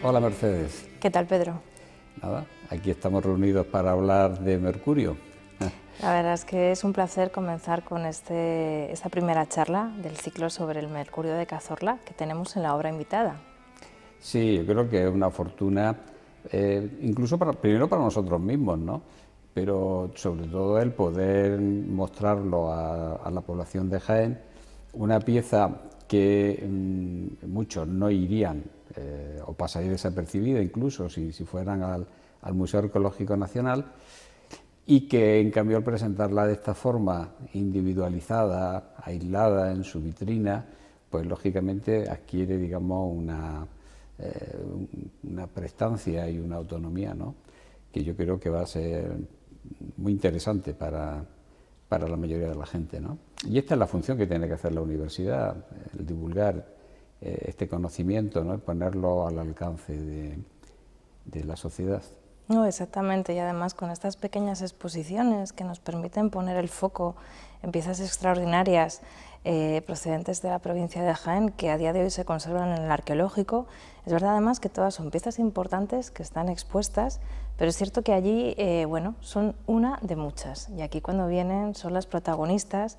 Hola Mercedes. ¿Qué tal, Pedro? Nada, aquí estamos reunidos para hablar de Mercurio. La verdad es que es un placer comenzar con esta primera charla del ciclo sobre el Mercurio de Cazorla que tenemos en la obra invitada. Sí, yo creo que es una fortuna, incluso primero para nosotros mismos, ¿no? Pero sobre todo el poder mostrarlo a la población de Jaén, una pieza que muchos no irían o pasaría desapercibida incluso si fueran al Museo Arqueológico Nacional, y que en cambio al presentarla de esta forma individualizada, aislada en su vitrina, pues lógicamente adquiere, digamos, una prestancia y una autonomía, ¿no?, que yo creo que va a ser muy interesante para la mayoría de la gente, ¿no? Y esta es la función que tiene que hacer la universidad, el divulgar este conocimiento, ¿no?, y ponerlo al alcance de la sociedad. No, exactamente, y además con estas pequeñas exposiciones que nos permiten poner el foco en piezas extraordinarias procedentes de la provincia de Jaén, que a día de hoy se conservan en el arqueológico. Es verdad además que todas son piezas importantes que están expuestas, pero es cierto que allí bueno, son una de muchas, y aquí cuando vienen son las protagonistas,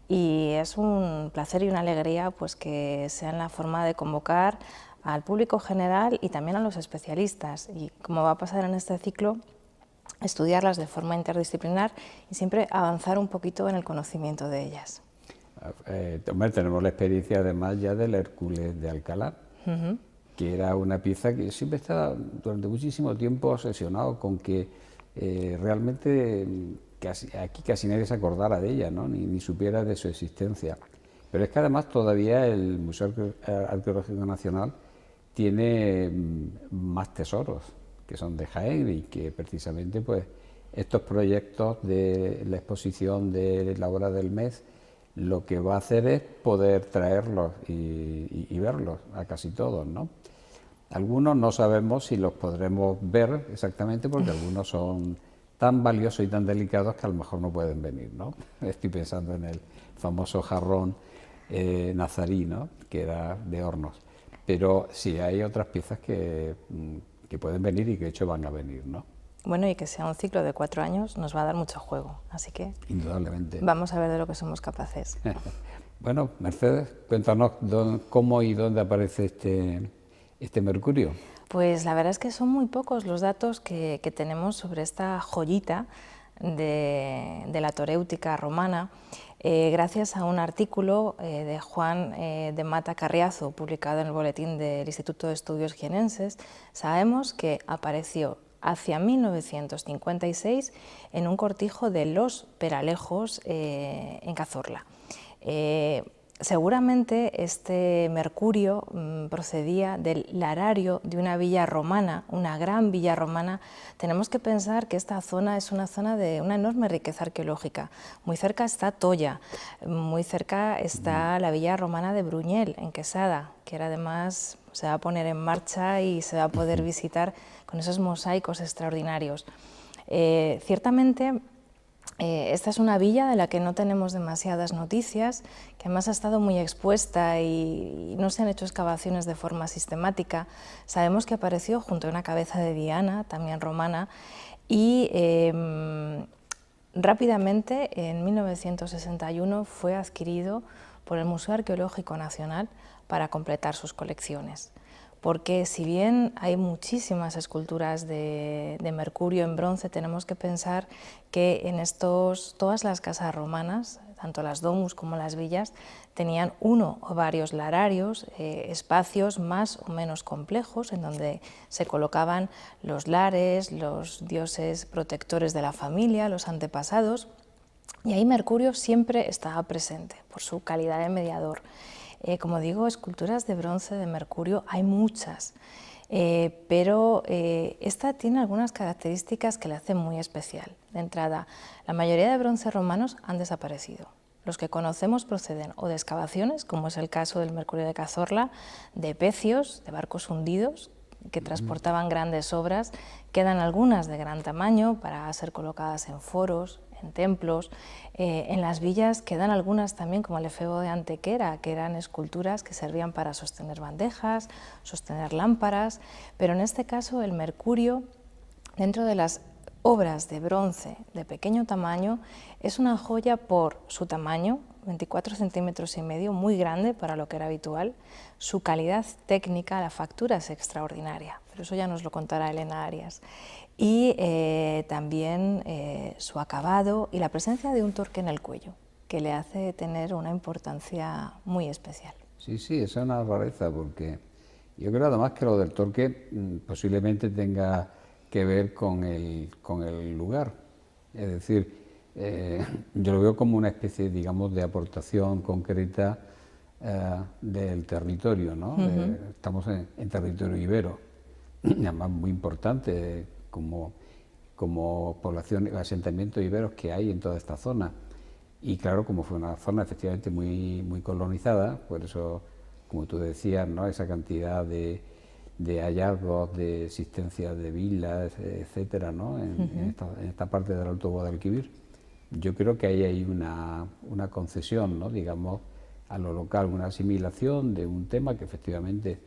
y es un placer y una alegría pues que sean la forma de convocar al público general y también a los especialistas, y como va a pasar en este ciclo, estudiarlas de forma interdisciplinar y siempre avanzar un poquito en el conocimiento de ellas. Tenemos la experiencia además ya del Hércules de Alcalá, que era una pieza que siempre estaba durante muchísimo tiempo obsesionado con que realmente aquí casi nadie se acordara de ella, ¿no?, ni supiera de su existencia. Pero es que además todavía el Museo Arqueológico Nacional tiene más tesoros que son de Jaén, y que precisamente pues estos proyectos de la exposición de la obra del mes lo que va a hacer es poder traerlos y verlos a casi todos, ¿no? Algunos no sabemos si los podremos ver exactamente, porque algunos son tan valiosos y tan delicados que a lo mejor no pueden venir, ¿no? Estoy pensando en el famoso jarrón nazarí, ¿no?, que era de Hornos. Pero sí hay otras piezas que pueden venir y que de hecho van a venir, ¿no? Bueno, y que sea un ciclo de 4 años nos va a dar mucho juego, así que indudablemente vamos a ver de lo que somos capaces. Bueno, Mercedes, cuéntanos cómo y dónde aparece este Mercurio. Pues la verdad es que son muy pocos los datos que tenemos sobre esta joyita de la toréutica romana, gracias a un artículo de Juan de Mata Carriazo, publicado en el Boletín del Instituto de Estudios Jienenses. Sabemos que apareció hacia 1956 en un cortijo de los Peralejos en Cazorla. Seguramente este Mercurio procedía del larario de una villa romana, una gran villa romana. Tenemos que pensar que esta zona es una zona de una enorme riqueza arqueológica. Muy cerca está Toya, muy cerca está la villa romana de Bruñel, en Quesada, que ahora además se va a poner en marcha y se va a poder visitar con esos mosaicos extraordinarios. Ciertamente, esta es una villa de la que no tenemos demasiadas noticias, que además ha estado muy expuesta y no se han hecho excavaciones de forma sistemática. Sabemos que apareció junto a una cabeza de Diana, también romana, y rápidamente, en 1961, fue adquirido por el Museo Arqueológico Nacional para completar sus colecciones. Porque si bien hay muchísimas esculturas de Mercurio en bronce, tenemos que pensar que en todas las casas romanas, tanto las domus como las villas, tenían uno o varios lararios, espacios más o menos complejos en donde se colocaban los lares, los dioses protectores de la familia, los antepasados, y ahí Mercurio siempre estaba presente por su calidad de mediador. Como digo, esculturas de bronce de Mercurio hay muchas, pero esta tiene algunas características que la hacen muy especial. De entrada, la mayoría de bronces romanos han desaparecido. Los que conocemos proceden o de excavaciones, como es el caso del Mercurio de Cazorla, de pecios, de barcos hundidos, que transportaban grandes obras. Quedan algunas de gran tamaño para ser colocadas en foros, en templos. En las villas quedan algunas también, como el efebo de Antequera, que eran esculturas que servían para sostener bandejas, sostener lámparas, pero en este caso el Mercurio, dentro de las obras de bronce de pequeño tamaño, es una joya por su tamaño, 24 centímetros y medio, muy grande para lo que era habitual. Su calidad técnica, la factura es extraordinaria, pero eso ya nos lo contará Elena Arias. Y también su acabado y la presencia de un torque en el cuello, que le hace tener una importancia muy especial. Sí, sí, esa es una rareza, porque yo creo además que lo del torque posiblemente tenga que ver con el lugar. Es decir, yo lo veo como una especie, digamos, de aportación concreta del territorio, ¿no? Estamos en territorio ibero, además muy importante como población, asentamientos iberos que hay en toda esta zona. Y claro, como fue una zona efectivamente muy colonizada, por eso, como tú decías, ¿no? Esa cantidad de hallazgos, de existencia de vilas, etcétera, ¿no? En esta parte del Alto Guadalquivir. Yo creo que ahí hay una concesión, ¿no? Digamos, a lo local, una asimilación de un tema que efectivamente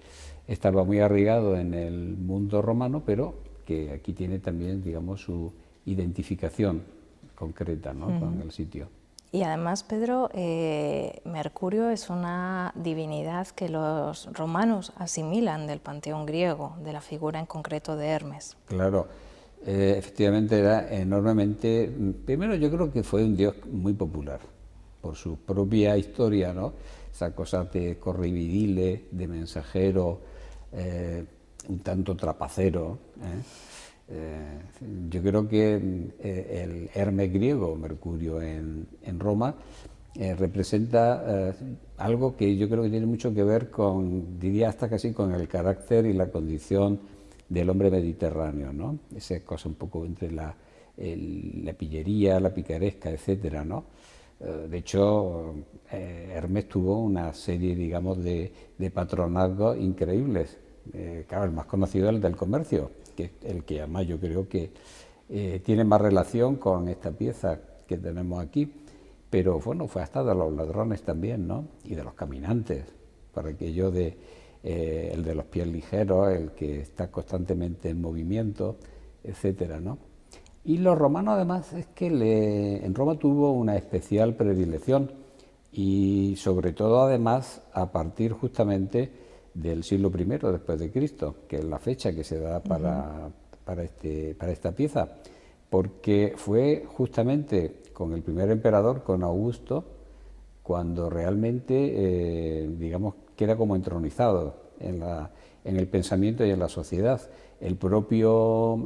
estaba muy arraigado en el mundo romano, pero que aquí tiene también, digamos, su identificación concreta, ¿no? Con el sitio. Y además, Pedro, Mercurio es una divinidad que los romanos asimilan del panteón griego, de la figura en concreto de Hermes. Claro, efectivamente era enormemente... Primero yo creo que fue un dios muy popular, por su propia historia, ¿no? Esa cosa de corrividile, de mensajero, un tanto trapacero, yo creo que el Hermes griego, Mercurio en Roma, representa algo que yo creo que tiene mucho que ver con, diría hasta casi con el carácter y la condición del hombre mediterráneo, ¿no? Esa cosa un poco entre la pillería, la picaresca, etcétera, ¿no? De hecho, Hermes tuvo una serie, digamos, de patronazgos increíbles. Claro, el más conocido es el del comercio, que es el que además yo creo que tiene más relación con esta pieza que tenemos aquí, pero bueno, fue hasta de los ladrones también, ¿no? Y de los caminantes, para aquello de el de los pies ligeros, el que está constantemente en movimiento, etcétera, ¿no? Y los romanos además es que en Roma tuvo una especial predilección y sobre todo además a partir justamente del siglo I después de Cristo, que es la fecha que se da para esta pieza, porque fue justamente con el primer emperador, con Augusto, cuando realmente, digamos, queda como entronizado en el pensamiento y en la sociedad. El propio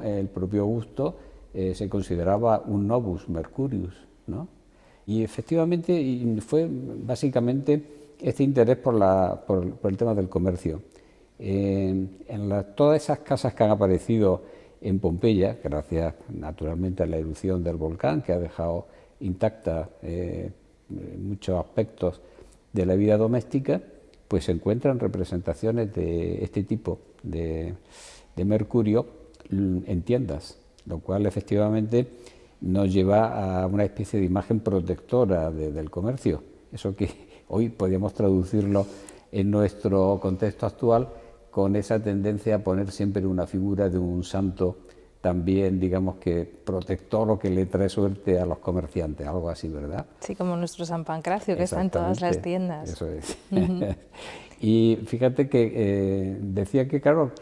Augusto se consideraba un novus Mercurius, ¿no? Y efectivamente fue básicamente este interés por el tema del comercio. Todas esas casas que han aparecido en Pompeya, gracias naturalmente a la erupción del volcán, que ha dejado intacta muchos aspectos de la vida doméstica, pues se encuentran representaciones de este tipo de Mercurio en tiendas, lo cual efectivamente nos lleva a una especie de imagen protectora del comercio. Eso que hoy podríamos traducirlo en nuestro contexto actual con esa tendencia a poner siempre una figura de un santo también, digamos, que protector o que le trae suerte a los comerciantes, algo así, ¿verdad? Sí, como nuestro San Pancracio, que está en todas las tiendas. Eso es. Y fíjate que decía que, claro,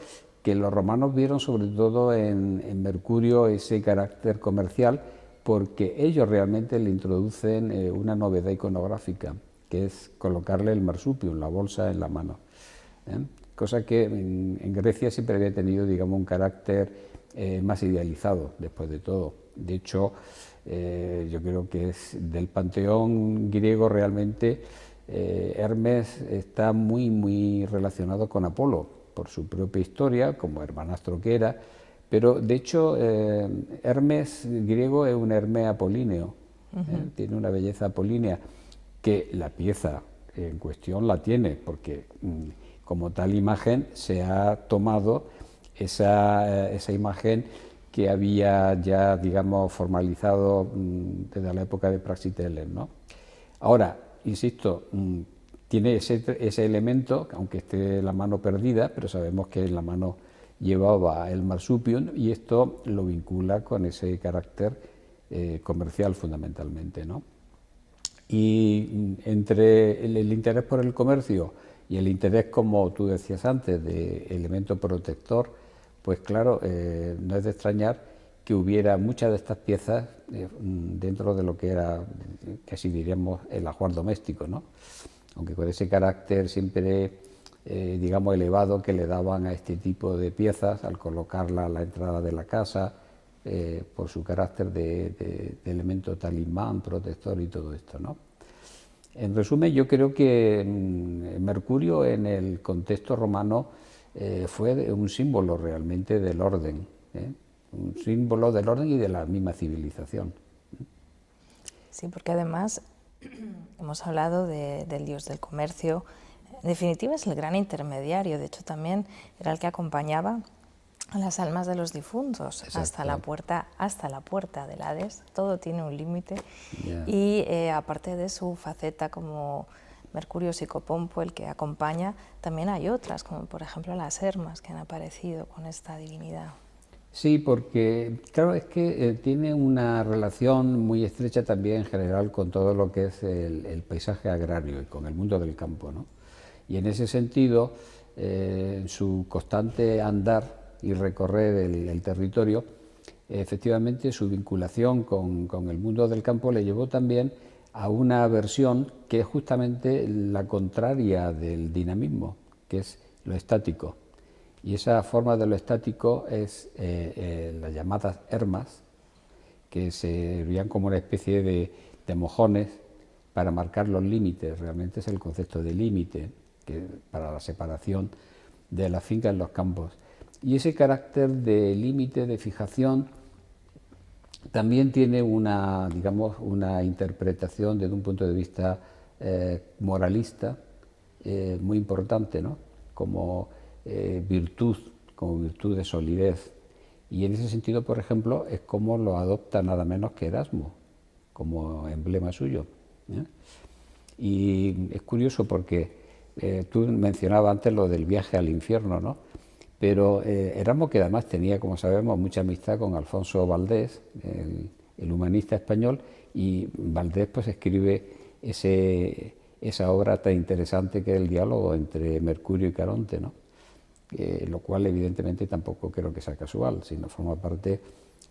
que los romanos vieron sobre todo en Mercurio ese carácter comercial, porque ellos realmente le introducen una novedad iconográfica, que es colocarle el marsupium, la bolsa, en la mano. Cosa que en Grecia siempre había tenido, digamos, un carácter más idealizado, después de todo. De hecho, yo creo que es del panteón griego realmente Hermes está muy relacionado con Apolo, por su propia historia, como hermanastro que era, pero de hecho Hermes griego es un Hermes apolíneo, tiene una belleza apolínea, que la pieza en cuestión la tiene, porque como tal imagen se ha tomado esa imagen que había ya, digamos, formalizado desde la época de Praxiteles, ¿no? Ahora, insisto, tiene ese elemento, aunque esté la mano perdida, pero sabemos que en la mano llevaba el marsupium y esto lo vincula con ese carácter comercial fundamentalmente, ¿no? Y entre el interés por el comercio y el interés, como tú decías antes, de elemento protector, pues claro, no es de extrañar que hubiera muchas de estas piezas dentro de lo que era, casi diríamos, el ajuar doméstico, ¿no? Aunque con ese carácter siempre, digamos, elevado que le daban a este tipo de piezas al colocarla a la entrada de la casa, por su carácter de elemento talismán, protector y todo esto, ¿no? En resumen, yo creo que Mercurio en el contexto romano fue un símbolo realmente del orden, un símbolo del orden y de la misma civilización. Sí, porque además hemos hablado del dios del comercio. En definitiva es el gran intermediario, de hecho también era el que acompañaba a las almas de los difuntos hasta la puerta del Hades. Todo tiene un límite. Yeah. Y aparte de su faceta como Mercurio psicopompo, el que acompaña, también hay otras, como por ejemplo las hermas que han aparecido con esta divinidad. Sí, porque claro, es que tiene una relación muy estrecha también en general con todo lo que es el paisaje agrario y con el mundo del campo, ¿no? Y en ese sentido, su constante andar y recorrer el territorio, efectivamente su vinculación con el mundo del campo le llevó también a una versión que es justamente la contraria del dinamismo, que es lo estático. Y esa forma de lo estático es las llamadas hermas, que se veían como una especie de mojones para marcar los límites. Realmente es el concepto de límite, que para la separación de la finca en los campos. Y ese carácter de límite, de fijación, también tiene una, digamos, una interpretación desde un punto de vista moralista muy importante, ¿no? Como virtud de solidez. Y en ese sentido, por ejemplo, es como lo adopta nada menos que Erasmo, como emblema suyo, ¿eh? Y es curioso porque tú mencionabas antes lo del viaje al infierno, ¿no? Pero Erasmo, que además tenía, como sabemos, mucha amistad con Alfonso Valdés, el humanista español, y Valdés pues escribe esa obra tan interesante que es el diálogo entre Mercurio y Caronte, ¿no? Lo cual evidentemente tampoco creo que sea casual, sino forma parte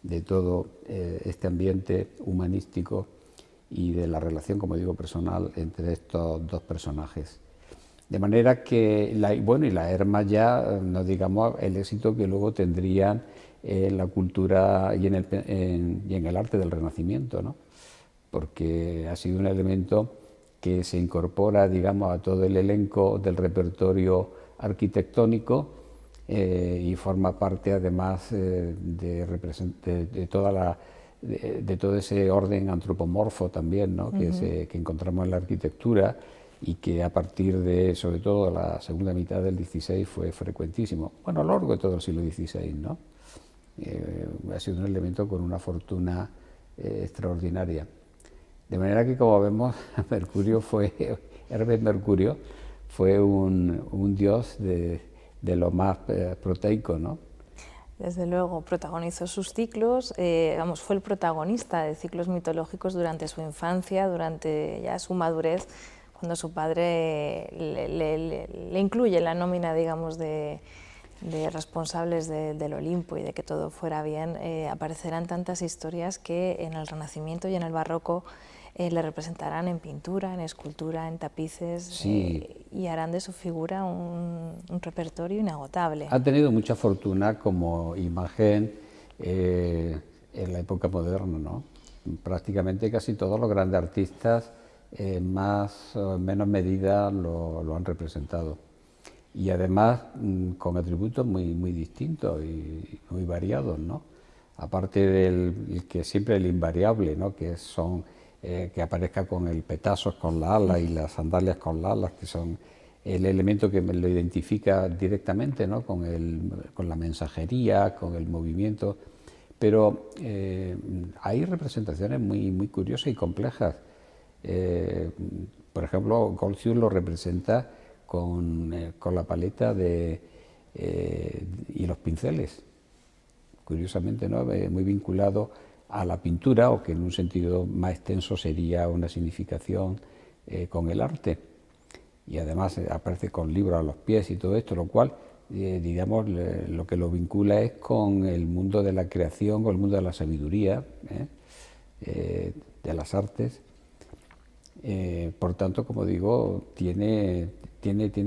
de todo este ambiente humanístico y de la relación, como digo, personal entre estos dos personajes. De manera que, y la herma ya, no digamos el éxito que luego tendrían en la cultura y en el arte del Renacimiento, ¿no? Porque ha sido un elemento que se incorpora, digamos, a todo el elenco del repertorio arquitectónico y forma parte además de todo ese orden antropomorfo también, ¿no? Que encontramos en la arquitectura y que a partir de, sobre todo, la segunda mitad del XVI fue frecuentísimo. Bueno, a lo largo de todo el siglo XVI, ¿no? Ha sido un elemento con una fortuna extraordinaria. De manera que, como vemos, Hermes Mercurio fue un dios de lo más proteico, ¿no? Desde luego, protagonizó sus ciclos, fue el protagonista de ciclos mitológicos durante su infancia, durante ya su madurez, cuando su padre le incluye en la nómina, digamos, de responsables del Olimpo y de que todo fuera bien. Aparecerán tantas historias que en el Renacimiento y en el Barroco le representarán en pintura, en escultura, en tapices, sí. Y harán de su figura un repertorio inagotable. Ha tenido mucha fortuna como imagen en la época moderna, ¿no? Prácticamente casi todos los grandes artistas en más o en menos medida lo han representado. Y además con atributos muy distintos y muy variados, ¿no? Aparte del que siempre el invariable, ¿no? Que son que aparezca con el petasos con la ala y las sandalias con las alas, que son el elemento que me lo identifica directamente, ¿no? Con la mensajería, con el movimiento, pero hay representaciones muy curiosas y complejas. Por ejemplo, Goltzius lo representa con la paleta y los pinceles, curiosamente, ¿no? Muy vinculado a la pintura, o que en un sentido más extenso sería una significación con el arte. Y además aparece con libros a los pies y todo esto, lo cual, digamos, lo que lo vincula es con el mundo de la creación, con el mundo de la sabiduría, de las artes. Por tanto, como digo, tiene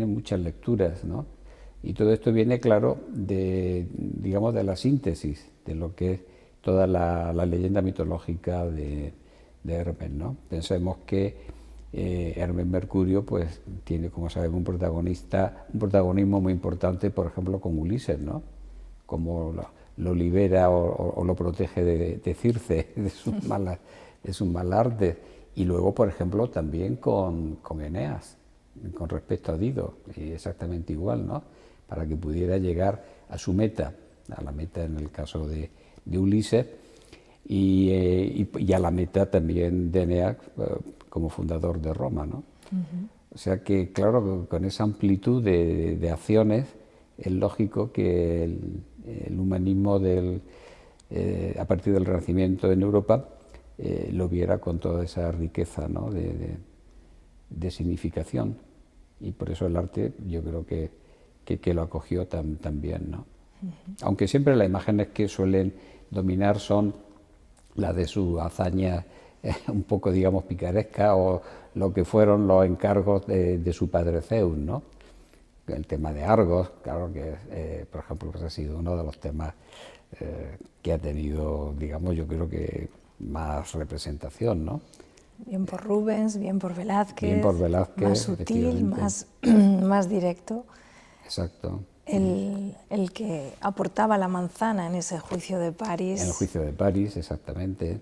muchas lecturas, ¿no? Y todo esto viene, claro, digamos, de la síntesis de lo que es toda la leyenda mitológica de Hermes, ¿no? Pensemos que Hermes Mercurio, pues, tiene, como sabemos, un protagonismo muy importante, por ejemplo, con Ulises, ¿no? Como lo libera o lo protege de Circe, de sus malas artes. Y luego, por ejemplo, también con Eneas, con respecto a Dido, y exactamente igual, ¿no? Para que pudiera llegar a su meta, a la meta en el caso de Ulises, y a la meta también de Eneas como fundador de Roma, ¿no? O sea que, claro, con esa amplitud de acciones, es lógico que el humanismo a partir del Renacimiento en Europa lo viera con toda esa riqueza, ¿no? de significación, y por eso el arte yo creo que lo acogió también, ¿no? Aunque siempre las imágenes que suelen dominar son las de su hazaña un poco, digamos, picaresca, o lo que fueron los encargos de su padre Zeus, ¿no? El tema de Argos, claro que, por ejemplo, pues ha sido uno de los temas que ha tenido, digamos, yo creo que más representación, ¿no? Bien por Rubens, bien por Velázquez, Bien por Velázquez, más sutil, más directo. Exacto. El que aportaba la manzana en ese juicio de París. En el juicio de París, exactamente.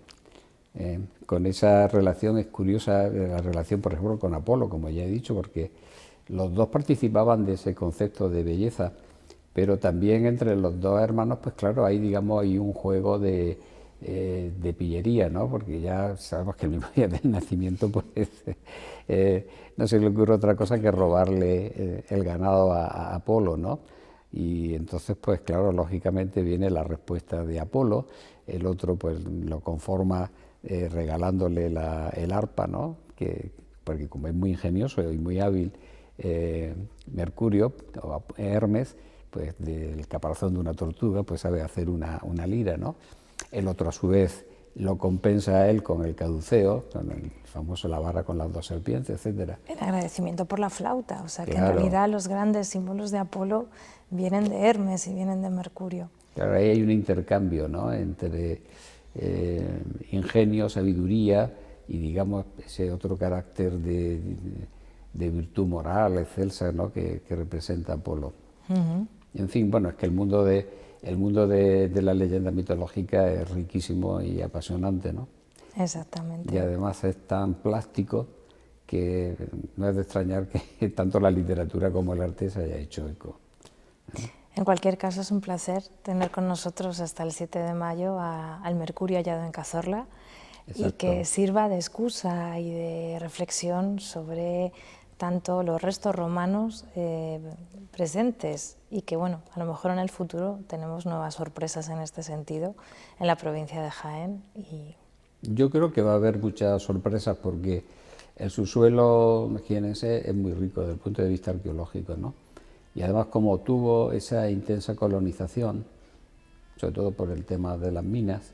Con esa relación es curiosa, la relación, por ejemplo, con Apolo, como ya he dicho, porque los dos participaban de ese concepto de belleza, pero también entre los dos hermanos, pues claro, hay, digamos, hay un juego de pillería, ¿no? Porque ya sabemos que el mismo día del nacimiento, pues no se le ocurre otra cosa que robarle el ganado a Apolo, ¿no? Y entonces, pues claro, lógicamente viene la respuesta de Apolo, el otro pues lo conforma regalándole el arpa, ¿no? Porque como es muy ingenioso y muy hábil Mercurio o Hermes, pues del caparazón de una tortuga, pues sabe hacer una lira, ¿no? El otro a su vez lo compensa a él con el caduceo, con el famoso la vara con las dos serpientes, etcétera. El agradecimiento por la flauta, o sea que Claro. en realidad los grandes símbolos de Apolo vienen de Hermes y vienen de Mercurio. Claro, ahí hay un intercambio, ¿no? Entre ingenio, sabiduría y, digamos, ese otro carácter de virtud moral, excelsa, ¿no? que representa Apolo. En fin, bueno, es que el mundo de la leyenda mitológica es riquísimo y apasionante, ¿no? Exactamente. Y además es tan plástico que no es de extrañar que tanto la literatura como el arte se haya hecho eco. En cualquier caso, es un placer tener con nosotros hasta el 7 de mayo al Mercurio hallado en Cazorla. Exacto. Y que sirva de excusa y de reflexión sobre tanto los restos romanos presentes, y que, bueno, a lo mejor en el futuro tenemos nuevas sorpresas en este sentido en la provincia de Jaén. Yo creo que va a haber muchas sorpresas, porque el subsuelo jienense es muy rico desde el punto de vista arqueológico, ¿no? Y además, como tuvo esa intensa colonización, sobre todo por el tema de las minas,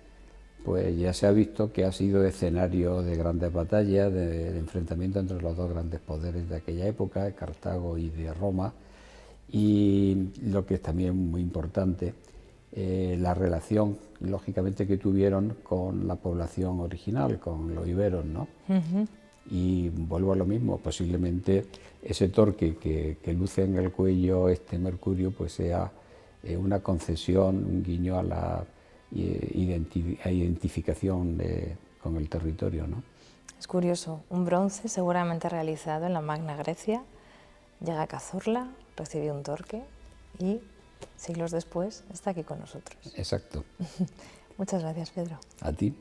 pues ya se ha visto que ha sido escenario de grandes batallas, de enfrentamiento entre los dos grandes poderes de aquella época, de Cartago y de Roma, y lo que es también muy importante, la relación, lógicamente, que tuvieron con la población original, con los iberos, ¿no? Y vuelvo a lo mismo, posiblemente ese torque que luce en el cuello este Mercurio, pues sea una concesión, un guiño a la identificación con el territorio, ¿no? Es curioso, un bronce seguramente realizado en la Magna Grecia, llega a Cazorla, recibe un torque y siglos después está aquí con nosotros. Exacto. Muchas gracias, Pedro. A ti.